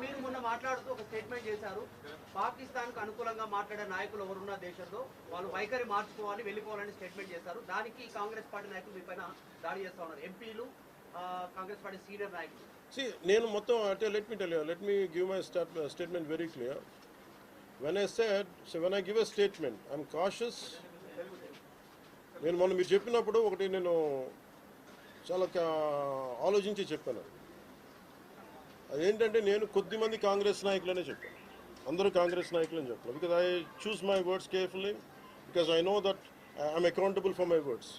మీరు మొన్న మాట్లాడుతూ ఒక స్టేట్మెంట్ చేశారు, పాకిస్తాన్ కు అనుకూలంగా మాట్లాడే నాయకులు ఎవరున్న దేశంలో వాళ్ళు వైఖరి మార్చుకోవాలి, వెళ్ళిపోవాలని స్టేట్మెంట్ చేశారు. దానికి కాంగ్రెస్ పార్టీ నాయకులు మీ పైన దాడి చేస్తా ఉన్నారు, ఎంపీలు, కాంగ్రెస్ పార్టీ సీనియర్ నాయకులు. See, నేను మొత్తం అంటే let me give my statement very clear. When I said, so when I give a statement, I'm cautious. నేను మొన్న మీరు చెప్పినప్పుడు ఒకటి నేను చాలా ఆలోచించి చెప్పాను. అదేంటంటే నేను కొద్దిమంది కాంగ్రెస్ నాయకులనే చెప్పాను, అందరూ కాంగ్రెస్ నాయకులని చెప్పాను. Because I choose my words carefully, because I know that I'm accountable for my words.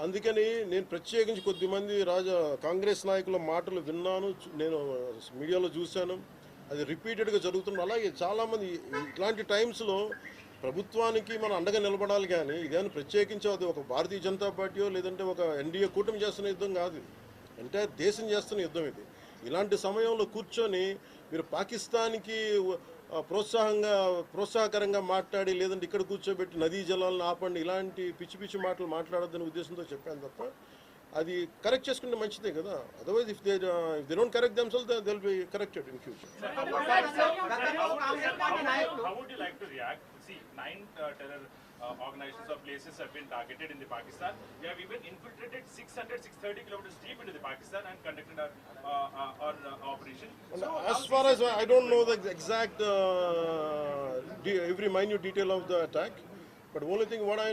అందుకని నేను ప్రత్యేకించి కొద్దిమంది కాంగ్రెస్ నాయకుల మాటలు విన్నాను, నేను మీడియాలో చూశాను, అది రిపీటెడ్గా జరుగుతుంది. అలాగే చాలామంది ఇట్లాంటి టైమ్స్లో ప్రభుత్వానికి మనం అండగా నిలబడాలి, కానీ ఇదేమైనా ప్రత్యేకించి అది ఒక భారతీయ జనతా పార్టీయో లేదంటే ఒక ఎన్డీఏ కూటమి చేస్తున్న యుద్ధం కాదు, అంటే దేశం చేస్తున్న యుద్ధం ఇది. ఇలాంటి సమయంలో కూర్చొని మీరు పాకిస్తాన్కి ప్రోత్సాహకరంగా మాట్లాడి లేదంటే ఇక్కడ కూర్చోబెట్టి నదీ జలాలను ఆపండి, ఇలాంటి పిచ్చి పిచ్చి మాటలు మాట్లాడొద్దనే ఉద్దేశంతో చెప్పాను తప్ప, అది కరెక్ట్ చేసుకుంటే మంచిదే కదా. Otherwise if they don't correct themselves they will be corrected in future. See, 9 terror organizations or places have been targeted in the Pakistan. We have even infiltrated 630 kilometers deep into the Pakistan and conducted our operation. So as far as I don't know the exact every minute detail of the attack, but only thing what I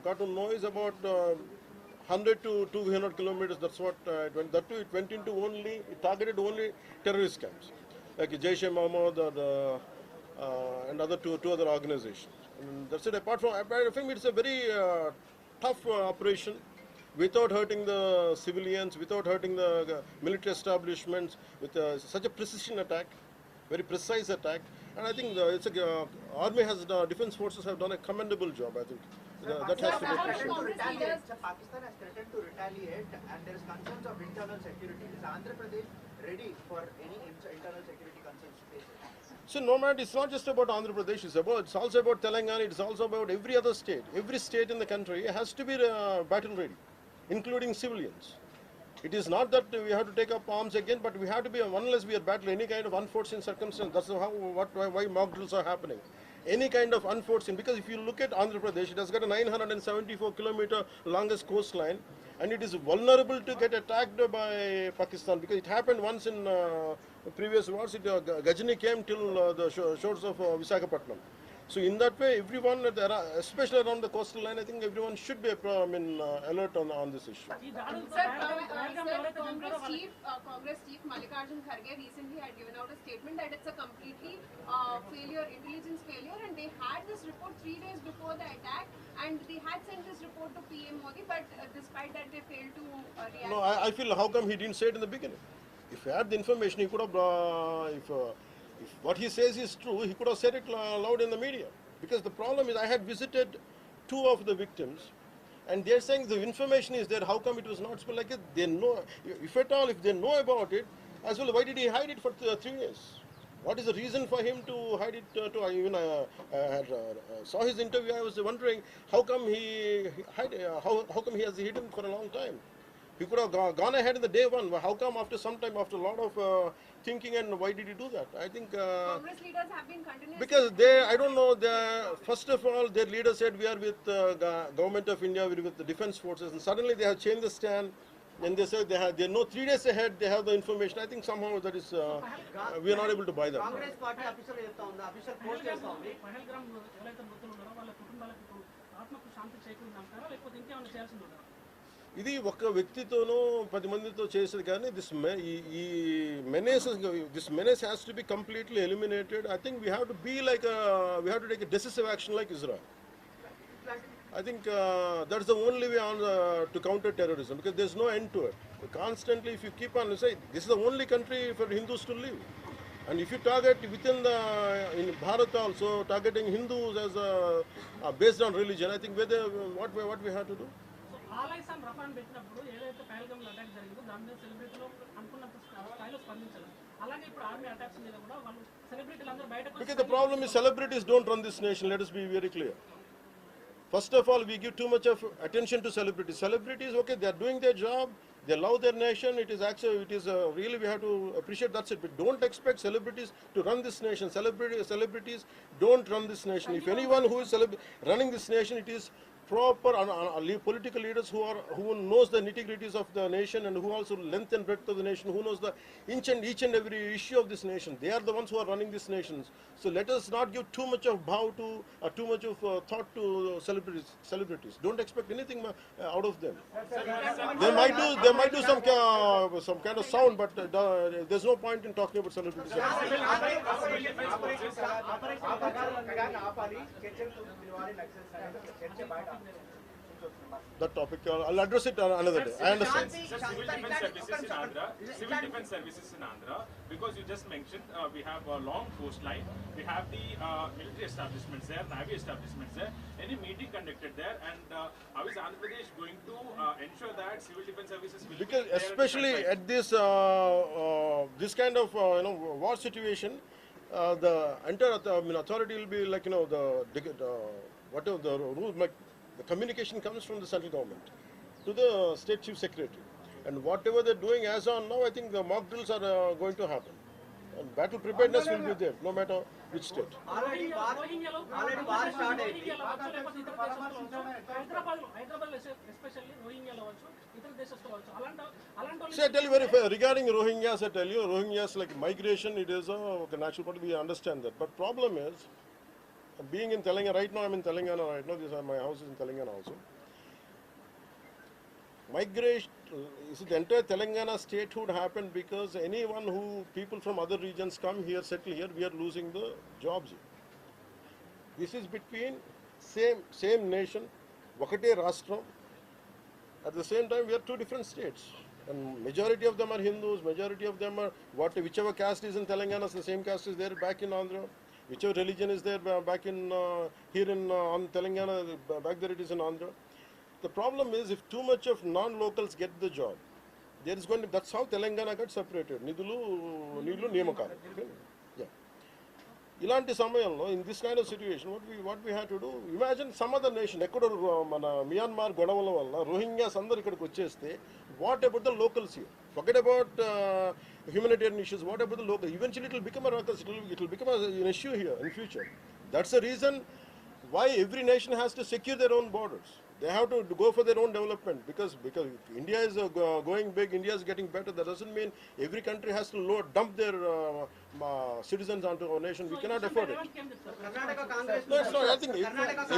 got to know is about 100 to 200 kilometers. That's what it went. That too, it went into it targeted only terrorist camps like Jaish-e-Mohammed or and two other organizations. And that's it. Apart from, I think it's a very tough operation, without hurting the civilians, without hurting the military establishments, with such a precision attack, very precise attack. And I think army defense forces have done a commendable job. I think that has to be appreciated. Pakistan has threatened to retaliate, and there is concerns of internal security. Is Andhra Pradesh ready for any internal security concerns to face it? So no matter, it's not just about Andhra Pradesh, it's also about Telangana, it's also about every other state. Every state in the country has to be battle ready, including civilians. It is not that we have to take up arms again, but we have to be, unless we are battling any kind of unforeseen circumstance. That's why mock drills are happening. Any kind of unforeseen, because if you look at Andhra Pradesh, it has got a 974-kilometer longest coastline, and it is vulnerable to get attacked by Pakistan, because it happened once in previous wars. Gajini came till the shores of Visakhapatnam. So in that way, everyone, especially around the coastal line, I think everyone should be alert on this issue. Sir, Congress Chief Mallikarjun Kharge recently had given out a statement that it's a completely intelligence failure, and they had this report 3 days before the attack, and they had sent this report to PM Modi, but despite that they failed to react. No, I feel, how come he didn't say it in the beginning? If he had the information, he could have, if what he says is true, he could have said it loud in the media. Because the problem is, I had visited 2 of the victims, and they're saying the information is there. How come it was not spoken like it? They know, if at all, if they know about it, as well, why did he hide it for 3 years? What is the reason for him to hide it? Saw his interview. I was wondering how come how come he has hidden for a long time. He could have gone ahead in the day one. How come after some time, after a lot of thinking, and why did he do that? I think Congress leaders have been continuously, because I don't know. First of all, their leader said we are with government of India, we are with the defense forces, and suddenly they have changed the stand. And they said they know 3 days ahead they have the information. I think somehow that is we are not able to buy that. Congress party official post chestha undi. ఇది ఒక వ్యక్తితోనో 10 మందితో చేసేది కానీ this menace has to be completely eliminated. I think we have to take a decisive action like Israel. I think that's the only way to counter terrorism, because there's no end to it. Constantly, if you keep on saying this is the only country for Hindus to live, and if you target in Bharat also targeting Hindus as based on religion, I think what we have to do. ఆలైస్ and రఫాన్ పెట్టినప్పుడు ఏదైతే పహల్గామ్ లో attack జరిగిందో దాని మీద సెలబ్రిటీలు అనుకున్నంత స్థాయిలో స్పందించారు. అలాగే ఇప్పుడు ఆర్మీ అటాక్స్ మీద కూడా వాళ్ళు సెలబ్రిటీలు అందరూ బయటకు. Because the problem is celebrities don't run this nation. Let us be very clear. First of all, we give too much of attention to celebrities. Celebrities, okay, they are doing their job. They love their nation. It is actually, really, we have to appreciate. That's it. But don't expect celebrities to run this nation. Celebrities don't run this nation. If anyone who is running this nation, it is proper political leaders who knows the nitty-gritties of the nation, and who also length and breadth of the nation, who knows the each and every issue of this nation. They are the ones who are running this nation. So let us not give too much of bow to, too much of thought to celebrities. Don't expect anything out of them. They might do some kind of sound, but there's no point in talking about celebrities. That topic, I'll address it another day. I understand. Civil defense services in Andhra. Civil defense services in Andhra, because you just mentioned we have a long coastline. We have the military establishments there, navy establishments there. Any meeting conducted there, and how is Andhra Pradesh going to ensure that civil defense services will Because be there especially at this this kind of war situation, the entire authority will be like whatever the rule. The communication comes from the central government to the state chief secretary, and whatever they're doing as on now, I think the mock drills are going to happen, and battle preparedness will be there no matter which state. already war start అయింది. Hyderabad especially రోహింగ్యాలో అవ్వచ్చు, ఇతర దేశస్తులు అవ్వచ్చు, అలాంటి See, I tell you very fair, regarding Rohingyas, I tell you, Rohingyas, like migration, it is a natural part. We understand that, but problem is, being in Telangana right now, I'm in Telangana right now. My house is in Telangana also. Migration, the entire Telangana statehood happened because people from other regions come here, settle here, we are losing the jobs here. This is between same nation, Vakate Rastram. At the same time, we are two different states, and majority of them are Hindus. Majority of them are whichever caste is in Telangana, the same caste is there back in Andhra. Whichever religion is there back in here in Telangana, back there it is in Andhra. The problem is, if too much of non-locals get the job, there is going to. That's how Telangana got separated. Nidulu, Niyamakalu. Yeah. Ilanti samayamlo, in this kind of situation, what we had to do? Imagine some other nation, Ecuador, Myanmar, Godavala valla, Rohingyas andaru ikkadiki vacheste. What about the locals here? Forget about humanitarian issues. What about the local? Eventually, it will become a ruckus. It will become an issue here in future. That's the reason why every nation has to secure their own borders. They have to go for their own development, because India is going big, India is getting better. That doesn't mean every country has to dump their citizens onto our nation. We cannot afford it. Karnataka Congress No, it's not. I think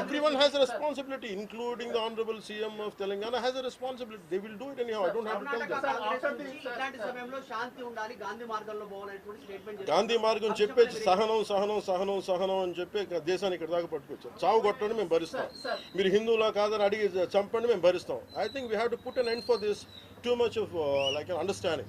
everyone has a responsibility, including the Honorable CM of Telangana has a responsibility. They will do it anyhow. I don't have to tell Karnataka them. Congress నుంచి ఇట్లాంటి సమయంలో శాంతి ఉండాలి, గాంధీ మార్గంలో పోవాలనేటువంటి statement Gandhi మార్గం చెప్పేసి సహనం అని చెప్పి దేశాన్ని ఇక్కడ దాకా పట్టుకొచ్చారు. చావు కొట్టండి మేము భరిస్తాం, మీరు హిందువులా కాదని అడిగి చంపండి మేము భరిస్తాం. I think we have to put an end for this too much of like an understanding.